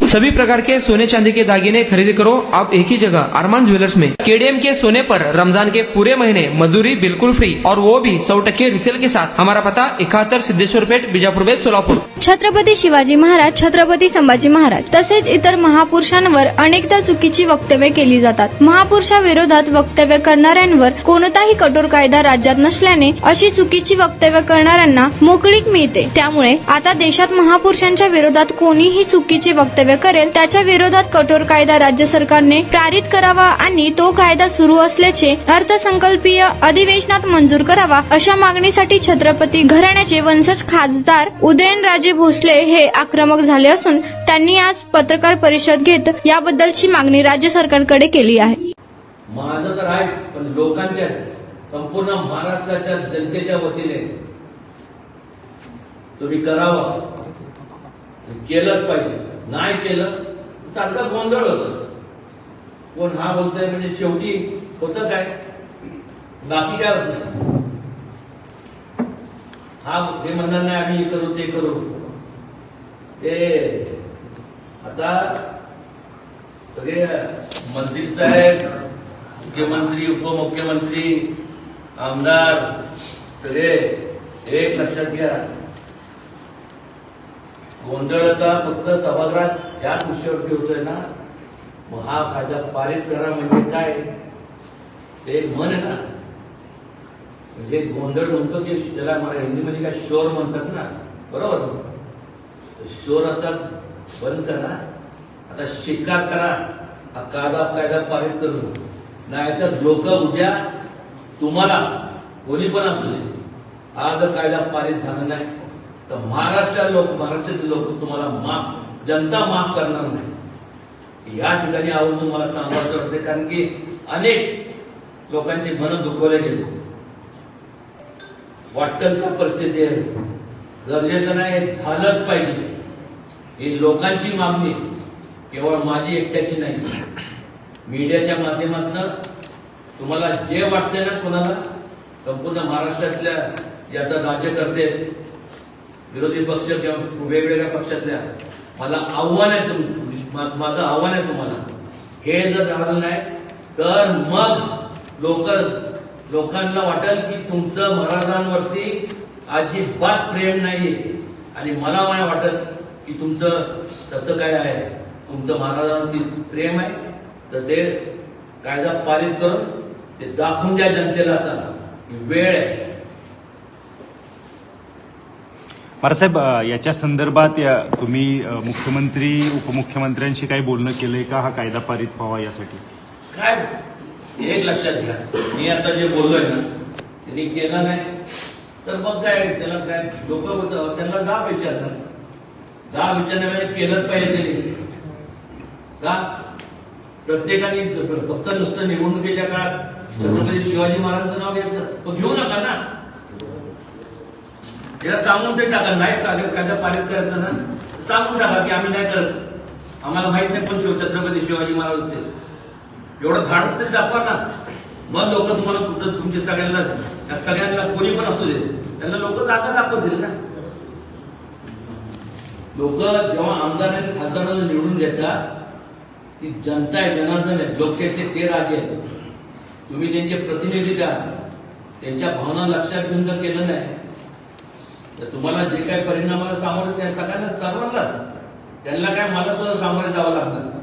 सभी प्रकार के सोने चांदी के दागिने खरीदी करो आप एक ही जगह अरमान ज्वेलर्स में। केडीएम के सोने पर रमजान के पूरे महीने मजदूरी बिल्कुल फ्री और वो भी 100% रिसेल के साथ। हमारा पता 71 सिद्धेश्वर पेठ, बीजापुर बेस, सोलापूर। छत्रपती शिवाजी महाराज, छत्रपती संभाजी महाराज तसेच इतर महापुरुषांवर अनेकदा चुकीची वक्तव्ये केली जातात। महापुरुषाविरोधात वक्तव्य करणाऱ्यांवर कोणताही कठोर कायदा राज्यात नसल्याने अशी चुकीची वक्तव्य करणाऱ्यांना मोकळीक मिळते। त्यामुळे आता देशात महापुरुषांच्या विरोधात कोणीही चुकीचे वक्तव्य करेल त्याच्या विरोधात कठोर कायदा राज्य सरकारने पारित करावा आणि तो कायदा सुरू असल्याचे अर्थसंकल्पीय अधिवेशनात मंजूर करावा अशा मागणीसाठी छत्रपती घराण्याचे वंशज खासदार उदयनराजे भोसले हे आक्रमक झाले असून त्यांनी आज पत्रकार परिषद घेत याबद्दलची मागणी राज्य सरकारकडे केली आहे। माझं तर आहेच, पण लोकांच्या संपूर्ण महाराष्ट्राच्या जनतेच्या वतीने तुम्ही करावं, केलंच पाहिजे। नाही केलं तर सारखा गोंधळ होतं। कोण हा बोलतोय म्हणजे शेवटी होतं काय, बाकी काय होत नाही। हा हे म्हणणार नाही आम्ही हे करू ते करू, ते आता सगळे मंत्री साहेब, मुख्यमंत्री, उपमुख्यमंत्री, आमदार सगळे एक लक्षात घ्या, गोंधळ आता फक्त सभागृहात याच विषयावरती होतोय ना। मग हा कायदा पारित करा म्हणजे काय, ते एक मन आहे ना, म्हणजे गोंधळ म्हणतो की त्याला मला हिंदीमध्ये काय शोर म्हणतात ना, बरोबर। शोर आता बंद करा, आता शिकार करा, हा कायदा पारित करू। नाहीतर लोक उद्या तुम्हाला कोणी पण असू दे, हा जर कायदा पारित झाला नाही तर महाराष्ट्रातील लोक तुम्हाला जनता माफ करणार नाही। या ठिकाणी आवर्जून मला सांगायचं वाटते, कारण की अनेक लोकांची मन दुखवले गेले। वाटेल का परिस्थिती आहे, गरजेचं नाही, झालंच पाहिजे। ही लोकांची मागणी, केवळ माझी एकट्याची नाही। मीडियाच्या माध्यमातून तुम्हाला जे वाटते ना, कोणाला संपूर्ण महाराष्ट्रातल्या या राज्यकर्ते, विरोधी पक्ष किंवा वेगवेगळ्या पक्षातल्या, मला आव्हान आहे, माझं आव्हान आहे तुम्हाला, हे जर झालं नाही तर मग लोकांना वाटेल की तुमचं महाराजांवरती अजिबात प्रेम नाहीये, आणि मला नाही वाटत की तुमचं तसं काय आहे। तुमचं महाराजांवरती प्रेम आहे तर ते कायदा पारित करून ते दाखवून द्या जनतेला। आता वेळ आहे। साहेब, याच्या संदर्भात तुम्ही मुख्यमंत्री, उपमुख्यमंत्र्यांशी काही बोलणं केलंय का, हा कायदा पारित व्हावा यासाठी? काय एक लक्षात घ्या, मी आता जे बोललोय ना त्यांनी केलं नाही तर मग काय, त्याला काय लोक त्यांना जाब विचारणार, जाब विचारण्यामध्ये केलंच पाहिजे त्यांनी का? प्रत्येकाने फक्त नुसतं निवडणुकीच्या काळात छत्रपती शिवाजी महाराजांचं नाव घ्यायचं, तो घेऊ नका ना। त्याला सांगून ते टाका, नाही कायदा पारित करायचं ना, सांगून टाका की आम्ही नाही करत, आम्हाला माहित नाही पण छत्रपती शिवाजी महाराज होते, एवढं धाडस तरी दाखवा ना। मग लोक तुम्हाला कुठं तुमच्या सगळ्यांना कोणी पण असू दे त्यांना लोक जागा दाखवतील ना। लोक जेव्हा आमदार आणि खासदारांना निवडून देतात, ती जनता आहे, जनार्दन आहे, लोकशाहीतले ते राजे आहेत, तुम्ही त्यांचे प्रतिनिधी द्या। त्यांच्या भावना लक्षात घेऊन जर केलं नाही तर तुम्हाला जे काही परिणामाला सामोरे त्या सगळ्यांना, सर्वांनाच, त्यांना काय मला सुद्धा सामोरे जावं लागणार।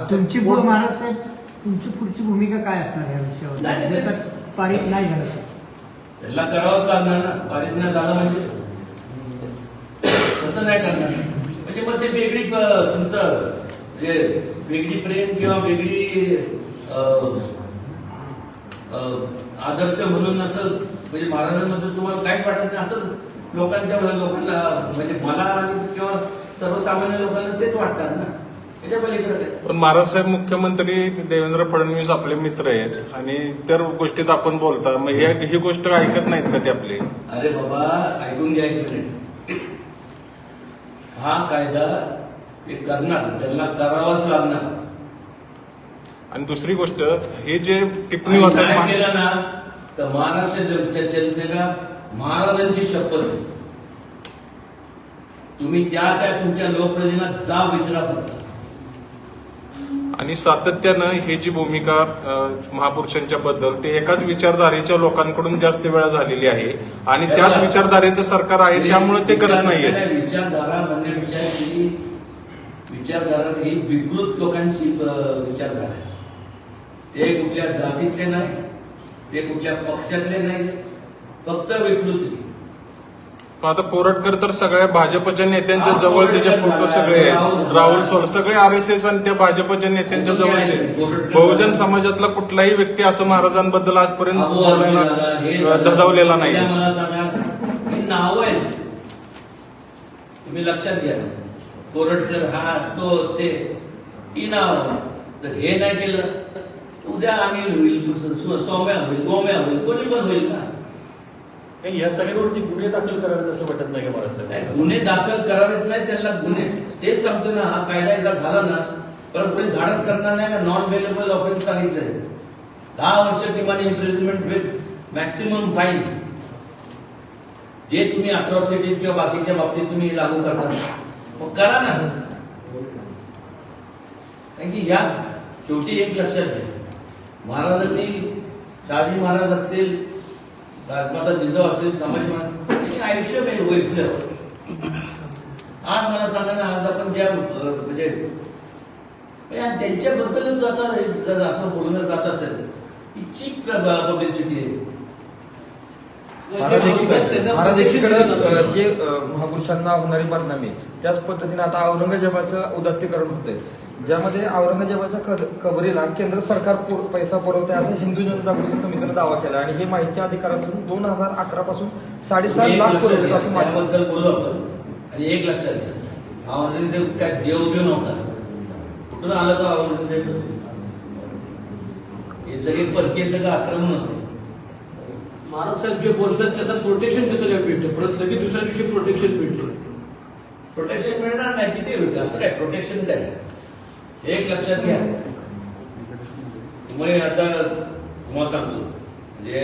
तुमची पुढची भूमिका काय असणार या विषयावर? पारित नाही झालं त्यांना करावंच लागणार ना, पारित नाही झालं म्हणजे तसं नाही करणार, म्हणजे मग ते वेगळी तुमचं म्हणजे वेगळी प्रेम किंवा वेगळी आदर्श म्हणून असं, म्हणजे महाराजांबद्दल तुम्हाला काहीच वाटत नाही असं लोकांना म्हणजे मला किंवा सर्वसामान्य लोकांना तेच वाटणार ना, त्याच्या पलीकडे। पण महाराज साहेब, मुख्यमंत्री देवेंद्र फडणवीस आपले मित्र आहेत आणि त्या गोष्टीत आपण बोलता, मग ही गोष्ट ऐकत नाहीत का ते आपले? अरे बाबा, ऐकून घ्या एक मिनिट, हा कायदा ते करणार, त्यांना करावाच लागणार। आणि दुसरी गोष्ट, हे जे टिप्पणी होतात केलं ना तर महाराष्ट्र जनतेला महाराजांची शपथ आहे, तुम्ही त्या तुमच्या लोकप्रतिनिधींना जा विचारा फक्त. आणि सातत्यानं ही जी भूमिका महापुरुषांच्या बद्दल ते एकाच विचारधारेच्या लोकांकडून जास्त वेळा झालेली आहे आणि त्याच विचारधारेचं सरकार आहे त्यामुळे ते करत नाहीये. विचारधारा म्हणण्यापेक्षा ही विचारधारा ही विकृत लोकांची विचारधारा आहे. ते कुठल्या जातीतले नाही, ते कुठल्या पक्षातले नाही, फक्त विकृती. आता कोरटकर तर सगळ्या भाजपच्या नेत्यांच्या जवळ त्याचे फोटो सगळे आहेत. राहुल सोल सगळे RSS आणि त्या भाजपच्या नेत्यांच्या जवळचे. बहुजन समाजातला कुठलाही व्यक्ती असं महाराजांबद्दल आजपर्यंत बोलायला धजावलेला नाही. मला सांगा, ही नावं आहेत, तुम्ही लक्षात घ्या. कोरटकर हा तो ते ही नाव. तर हे नाही केलं उद्या अनिल होईल, सौम्या होईल, गोम्या होईल, कोणी पण होईल ना. या सगळ्यांवरती गुन्हे दाखल करावेत असं वाटत नाही का मला साहेब? गुन्हे दाखल करावेत नाही, त्यांना गुन्हे तेच सांगतो ना. हा कायदा एकदा झाला ना परत कोणी धाडस करणार नाही ना. नॉन वेलेबल ऑफेन्स सांगितलंय 10 वर्ष किमान इम्प्रिझनमेंट विथ मॅक्सिमम फाईन. जे तुम्ही अट्रॉसिटीज किंवा बाकीच्या बाबतीत तुम्ही लागू करता मग करा ना. कारण की या शेवटी एक लक्षात घ्या, महाराजांनी शहाजी महाराज असतील, राजमाता जिजाऊ असतील, समाज महाराज आयुष्य वेचलं. आज मला सांगा ना, आज आपण ज्या म्हणजे त्यांच्याबद्दलच आता जर असं बोलणं जात असेल ही चीप पब्लिसिटी आहे. महाराज एकीकडे जे महापुरुषांना होणारी बदनामी त्याच पद्धतीने आता औरंगजेबाचं उदात्तीकरण होतंय, ज्यामध्ये औरंगजेबाच्या कबरीला केंद्र सरकार पैसा पुरवते असं हिंदू जनजागृती समितीने दावा केला आणि हे माहिती अधिकारातून 2011 पासून 7.5 लाख पुरवले असं त्याबद्दल बोलू आपण. आणि एक लक्षात घ्या, औरंगजेब काय देवदेव नव्हता. कुठून आलं का औरंगजेब? हे सगळे परकीय सगळं आक्रमण होते. महाराज साहेब जे बोलतात त्यांना प्रोटेक्शन कसं काय भेटतं? परत लगेच दुसऱ्या दिवशी प्रोटेक्शन भेटतं. प्रोटेक्शन मिळणार नाही. किती होईल असं काय प्रोटेक्शन काय? एक लक्षात घ्या. तुम्हाला आता तुम्हाला सांगतो म्हणजे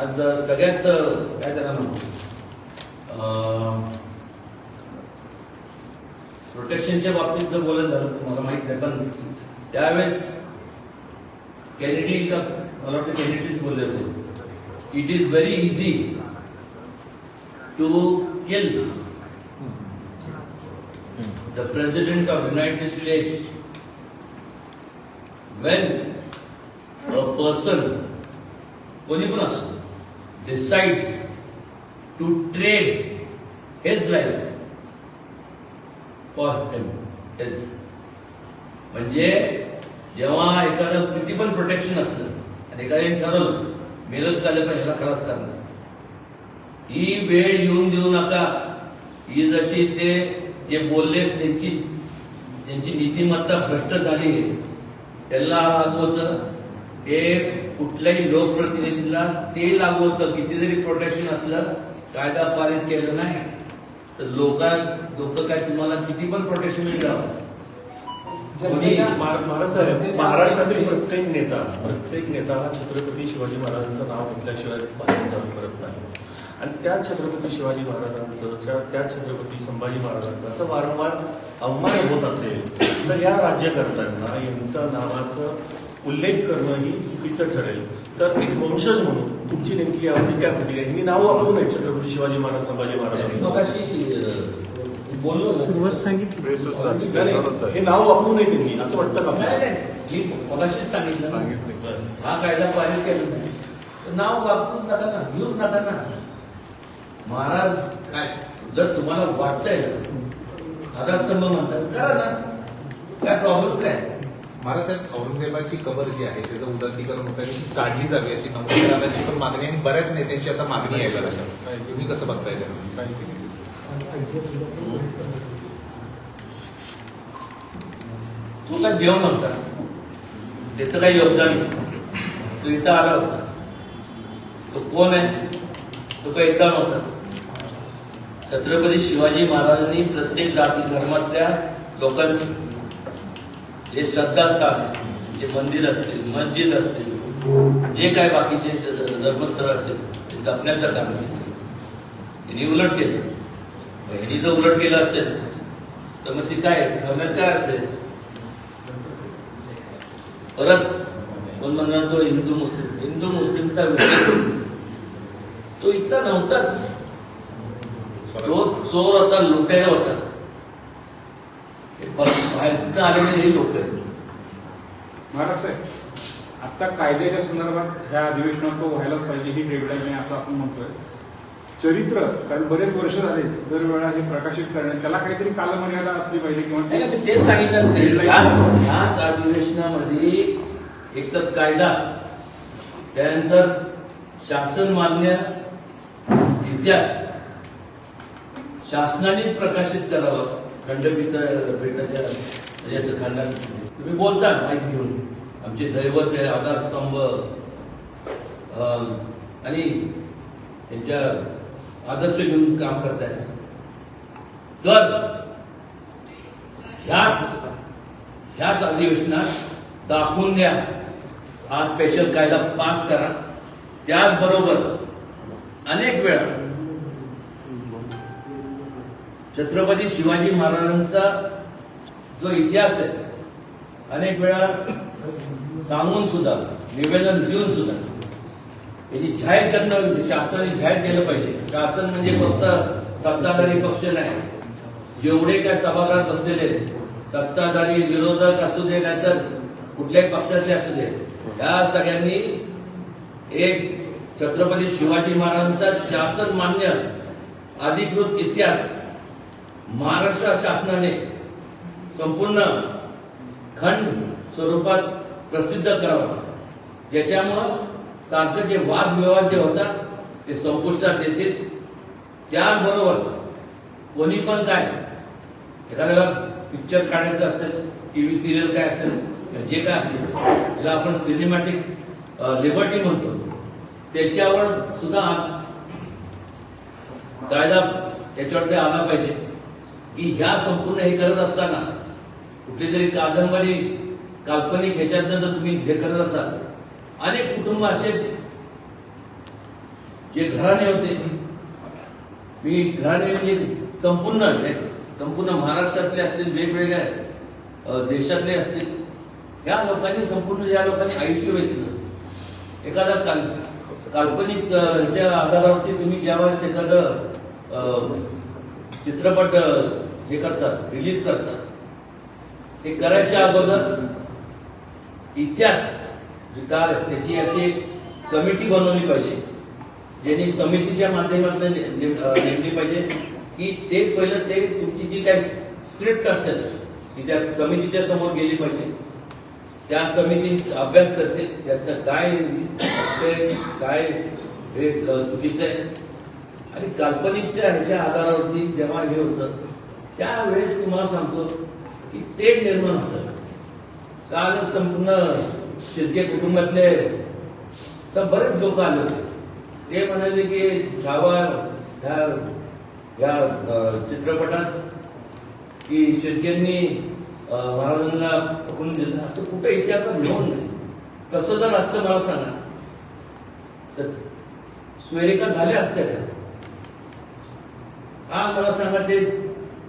आज सगळ्यात काय त्याला म्हणतो प्रोटेक्शनच्या बाबतीत जर बोलत झालं तुम्हाला माहित नाही, पण त्यावेळेस केनेडी का मला वाटतं केनेडीच बोलले होते, it is very easy to kill the President of United States when a person, कोणी पण असो, decides to trade his life for him. his म्हणजे जेव्हा एखादं किती पण प्रोटेक्शन असलं आणि एखाद्याने ठरवलं मेलच चालेल पण ह्याला खलास करणार, ही वेळ येऊन देऊ नका. ही जशी ते जे बोलले त्यांची नीतिमत्ता भ्रष्ट झाली आहे, त्याला लागू होतं. हे कुठल्याही लोकप्रतिनिधीला ते लागू होतं. किती जरी प्रोटेक्शन असलं, कायदा पारित केलं नाही तर लोक काय तुम्हाला किती पण प्रोटेक्शन मिळावं. महाराज साहेब, महाराष्ट्रातील प्रत्येक नेता हा छत्रपती शिवाजी महाराजांचं नाव घेतल्याशिवाय पालन चालू करत नाही. आणि त्या छत्रपती शिवाजी महाराजांचं, त्या छत्रपती संभाजी महाराजांचं असं वारंवार अवमान होत असेल तर या राज्यकर्त्यांना यांच्या नावाचं उल्लेख करणं ही चुकीचं ठरेल. तर एक वंशज म्हणून तुमची नेमकी यावरती काय प्रतिक्रिया? मी नाव वापरू नये छत्रपती शिवाजी महाराज, संभाजी महाराज बोललो सुरुवात सांगितली, हे नाव वापरू नये त्यांनी असं वाटतं का? मी मगाशीच सांगितलं, हा कायदा पारित केला नाही तर नाव वापरून नका ना, यूज नका ना. महाराज काय जर तुम्हाला वाटतंय आधारस्तंभ म्हणतात करा ना, काय प्रॉब्लेम काय? महाराज साहेब, औरंगजेबाची कबर जी आहे त्याचं उदात्तीकरण होतं आणि काढली जावी अशी नमस्काराची पण मागणी आणि बऱ्याच नेत्यांची आता मागणी आहे जरा. तुम्ही कसं बघताय? तो काय देव नव्हता, त्याचं काही योगदान तो इथं आला होता. तो कोण आहे? तो काही इथं नव्हता. छत्रपती शिवाजी महाराजांनी प्रत्येक जाती धर्मातल्या लोकांचं जे श्रद्धास्थान आहे, जे मंदिर असतील, मस्जिद असतील, जे काय बाकीचे धर्मस्थळ असतील ते जपण्याचं काम केलं. त्यांनी उलट केलं. ह्यांनी जर उलट केलं असेल तर मग ती काय ठरण्यात काय अर्थ आहे? परत कोण म्हणणार तो हिंदू मुस्लिमचा विषय तो इतका नव्हताच. तो चोर होता, लुटेरा होता. बाहेर आलेले हे लोक आहेत. महाराज साहेब, आता कायद्याच्या संदर्भात ह्या अधिवेशनात तो व्हायलाच पाहिजे ही डेडलाईन आहे असं आपण म्हणतोय. चरित्र, कारण बरेच वर्ष झाले दरवेळा हे प्रकाशित करण्यात, त्याला काहीतरी कालमर्यादा असली पाहिजे किंवा मी तेच सांगितलं. ह्याच अधिवेशनामध्ये एक तर कायदा, त्यानंतर शासन मान्य इतिहास शासनानेच प्रकाशित करावा. खंडपीठाच्या खंडात तुम्ही बोलता माहिती घेऊन आमचे दैवत आहे, आधारस्तंभ आणि त्यांच्या आदर्श घेऊन काम करताय. तर ह्याच अधिवेशनात दाखवून द्या, हा स्पेशल कायदा पास करा. त्याचबरोबर अनेक वेळा छत्रपती शिवाजी महाराजांचा जो इतिहास आहे अनेक वेळा सांगून सुद्धा, निवेदन देऊन सुद्धा याची जाहीर करणं शासनाने जाहीर केलं पाहिजे. शासन म्हणजे फक्त सत्ताधारी पक्ष नाही. जेवढे काय सभागृहात बसलेले सत्ताधारी, विरोधक असू दे नाहीतर कुठल्याही पक्षाचे असू दे, या सगळ्यांनी एक छत्रपती शिवाजी महाराजांचा शासन मान्य अधिकृत इतिहास महाराष्ट्र शासनाने संपूर्ण खंड स्वरूपात प्रसिद्ध करावा. ज्याच्यामुळं सारखं जे वादविवाद जे होतात ते संपुष्टात येतील. त्याबरोबर कोणी पण काय एखाद्याला पिक्चर काढायचं असेल, टीव्ही सिरियल काय असेल, जे काय असेल त्याला आपण सिनेमॅटिक लिबर्टी म्हणतो, त्याच्यावर सुद्धा कायदा त्याच्यावर आला पाहिजे की ह्या संपूर्ण हे करत असताना कुठली तरी कादंबरी काल्पनिक ह्याच्यातनं जर तुम्ही हे करत असाल, अनेक कुटुंब असे जे घराणे होते, मी घराणे म्हणजे संपूर्ण महाराष्ट्रातले असतील, वेगवेगळ्या देशातले असतील, ह्या लोकांनी संपूर्ण ज्या लोकांनी आयुष्य वेचलं, एखादा काल्पनिक ह्याच्या आधारावरती तुम्ही ज्यावेळेस एखादं चित्रपट हे करतात, रिलीज करतात, ते करायच्या अगोदर इतिहास जे कार त्याची अशी कमिटी बनवली पाहिजे, ज्यांनी समितीच्या माध्यमातून नेमली पाहिजे की ते पहिलं ते तुमची जी काही स्क्रिप्ट असेल ती त्या समितीच्या समोर गेली पाहिजे. त्या समिती अभ्यास करते त्यातनं काय हे चुकीचं आहे. आणि काल्पनिकच्या ह्याच्या आधारावरती जेव्हा हे होतं त्यावेळेस तुम्हाला सांगतो की तेढ निर्माण होतं. काल संपूर्ण शिर्के कुटुंबातले बरेच लोक आले होते. ते म्हणाले की छावा ह्या चित्रपटात की शिर्केंनी महाराजांना पकडून दिलं, असं कुठं इतिहासात लिहून नाही. तसं जर असतं मला सांगा तर स्वेरिका झाल्या असत्या का? हा मला सांगा.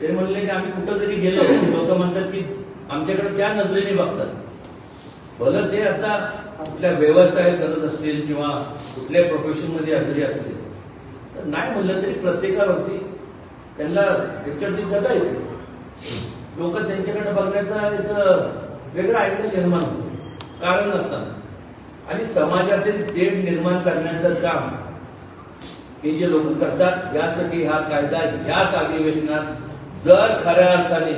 ते म्हणले की आम्ही कुठं जरी गेलो, लोक म्हणतात की आमच्याकडे त्या नजरेने बघतात. भलं ते आता कुठल्या व्यवसाय करत असतील किंवा कुठल्या प्रोफेशन मध्ये जरी असले तर नाही म्हणलं तरी प्रत्येकावरती त्यांना त्याच्यावरती गदा येते. लोक त्यांच्याकडे बघण्याचा एक वेगळा अँगल निर्माण होतो कारण नसताना. आणि समाजातील तेढ निर्माण करण्याचं काम हे जे लोक करतात, यासाठी हा कायदा ह्याच अधिवेशनात जर खऱ्या अर्थाने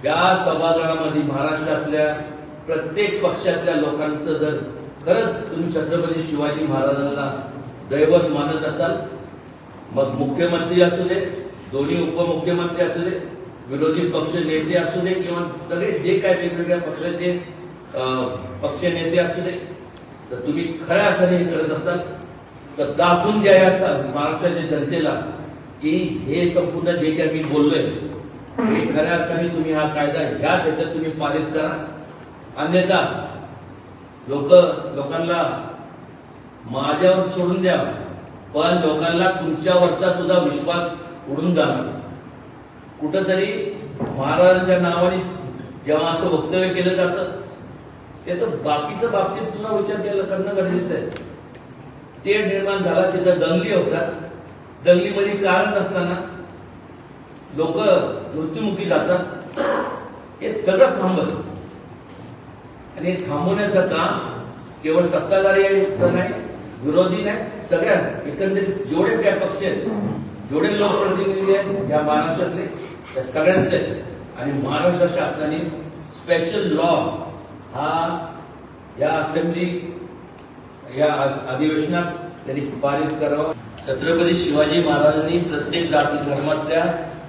या सभागृहामध्ये महाराष्ट्रातल्या प्रत्येक पक्षातल्या लोकांचं जर खरंच तुम्ही छत्रपती शिवाजी महाराजांना दैवत मानत असाल, मग मुख्यमंत्री असू दे, दोन्ही उपमुख्यमंत्री असू दे, विरोधी पक्ष नेते असू दे किंवा सगळे जे काय वेगवेगळ्या पक्षाचे पक्ष नेते असू दे, तर तुम्ही खऱ्या अर्थाने हे करत असाल तर दाखवून द्या या महाराष्ट्राच्या जनतेला की हे संपूर्ण जे काय मी बोललोय हे खऱ्या अर्थाने तुम्ही हा कायदा ह्याच ह्याच्यात तुम्ही पारित करा. अन्यथा लोकांना माझ्यावर सोडून द्या, पण लोकांना तुमच्यावरचा सुद्धा विश्वास उडून जाणार. कुठंतरी महाराजांच्या नावाने जेव्हा असं वक्तव्य केलं जातं त्याचं बाकीच्या बाबतीत सुद्धा विचार करणं गरजेचं आहे. ते निर्माण झाला, तिथं दंगली होतात, दंगलीमध्ये कारण नसताना लोक मृत्युमुखी जातात. हे सगळं थांबत आणि हे थांबवण्याचं काम केवळ सत्ताधारी नाही, विरोधी नाही, सगळ्या एकंदरीत जेवढे काय पक्ष आहेत, जेवढे लोकप्रतिनिधी आहेत या महाराष्ट्रातले, त्या सगळ्यांचे आहेत. आणि महाराष्ट्र शासनाने स्पेशल लॉ हा या असेंब्ली या अधिवेशनात त्यांनी पारित करावा. छत्रपती शिवाजी महाराजांनी प्रत्येक जाती धर्मातल्या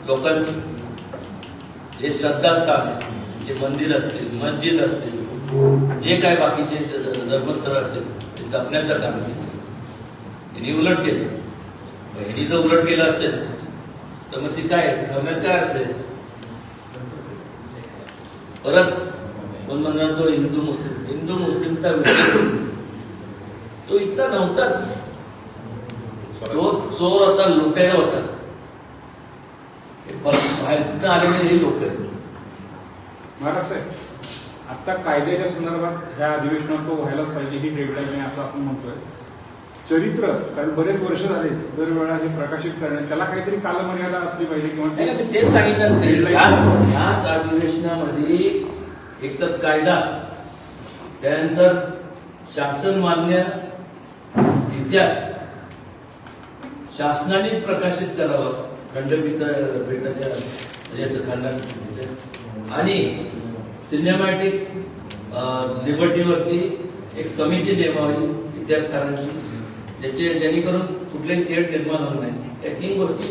लोकांचं जे श्रद्धास्थान आहे, जे मंदिर असतील, मस्जिद असतील, जे काय बाकीचे धर्मस्थळ असतील ते जपण्याचं काम केलं. यांनी उलट केलं. ह्यांनी जर उलट केलं असेल तर मग ती काय ठरण्यात काय अर्थ आहे? परत पण म्हणणार तो हिंदू मुस्लिमचा विषय तो इतका नव्हताच. तो चोर होता, लुटेरा होता. बाहेर आलेले हे लोक आहेत. महाराज साहेब, आता कायद्याच्या संदर्भात ह्या अधिवेशनात तो व्हायलाच पाहिजे ही डेडलाईन आहे असं आपण म्हणतोय. चरित्र, कारण बरेच वर्ष झाले दरवेळा हे प्रकाशित करण्यात, त्याला काहीतरी कालमर्यादा असली पाहिजे किंवा तेच सांगितलं. याच अधिवेशनामध्ये एक तर कायदा, त्यानंतर शासन मान्य इतिहास शासनानेच प्रकाशित करावा खंडपीठाच्या खंडात, आणि सिनेमॅटिक लिबर्टीवरती एक समिती नेमावी इतिहासकारांची, जेणेकरून कुठलेही तेढ निर्माण होणार नाही. या 3 गोष्टी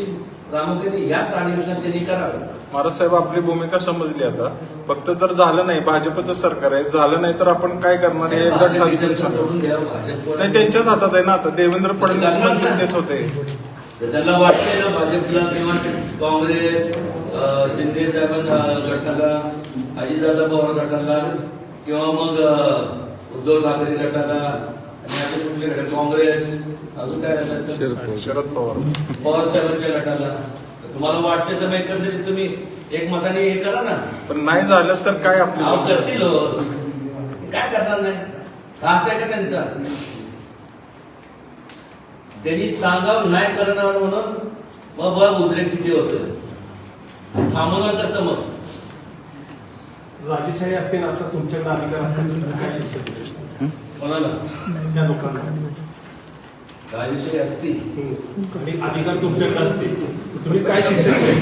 प्रामुख्याने याच अधिवेशनात त्यांनी कराव्या. महाराज साहेब, आपली भूमिका समजली. आता फक्त जर झालं नाही, भाजपचं सरकार आहे, झालं नाही तर आपण काय करणार हे सोडून द्या. भाजप नाही, त्यांच्याच हातात आहे ना. आता देवेंद्र फडणवीस मंत्री तेच होते. त्यांना वाटतंय ना भाजपला किंवा काँग्रेस, शिंदे साहेबांना गटाला, अजितदादा पवार गटाला किंवा मग उद्धव ठाकरे गटाला, आणि आता कुठल्याकडे काँग्रेस, अजून काय शरद पवार साहेबांच्या गटाला. तुम्हाला वाटतं तर मग एकंदरीत तुम्ही एक मताने हे करा ना. पण नाही झालं तर काय आपलं करतील, काय करणार नाही. खास आहे का त्यांचा? त्यांनी सांगावं नाही करणार म्हणून मग बघ उद्रेक किती होतं. थांबवणार कसं मग? राजेशाही असते ना, आता तुमच्याकडे अधिकार असतात, काय शिक्षा दिली कोणाला? त्या लोकांना राजेशाही असती आणि अधिकार तुमच्याकडे असते, तुम्ही काय शिक्षा दिली?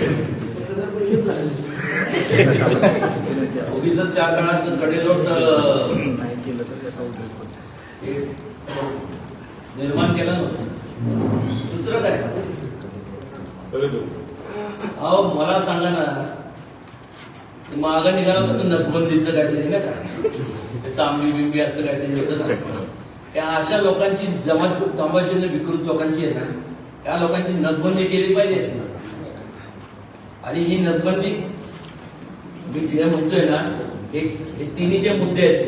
उगीच त्या काळाचं कडेलोट निर्माण केलं नव्हतं. दुसरं काय? अहो मला सांगा ना, मागं निघाला होतं नसबंदीचं काहीतरी ना का, तांबी बिंबी असं काहीतरी होतं ना. त्या अशा लोकांची जमाचे विकृत लोकांची आहे ना, त्या लोकांची नसबंदी केली पाहिजे. आणि ही नसबंदी मी जे म्हणतोय ना, हे तिन्ही जे मुद्दे आहेत,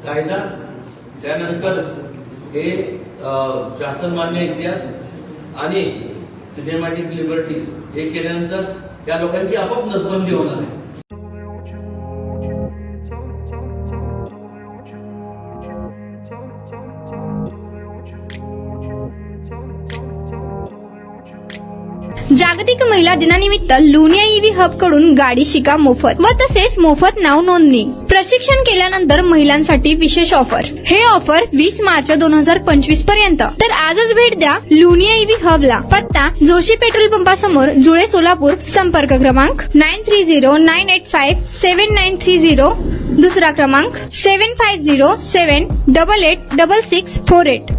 कायदा, त्यानंतर हे शासनमान्य इतिहास आणि सिनेमॅटिक लिबर्टी, हे केल्यानंतर त्या लोकांची आपोआप नसबंदी होणार आहे. जागतिक महिला दिनानिमित्त लुनिया ईव्ही हब कडून गाडी शिका मोफत व तसेच मोफत नाव नोंदणी. प्रशिक्षण केल्यानंतर महिलांसाठी विशेष ऑफर. हे ऑफर 20 मार्च 2025 पर्यंत. तर आजच भेट द्या लुनिया ईव्ही हबला. पत्ता जोशी पेट्रोल पंपासमोर, जुळे, सोलापूर. संपर्क क्रमांक 9309857930. दुसरा क्रमांक 7507886648.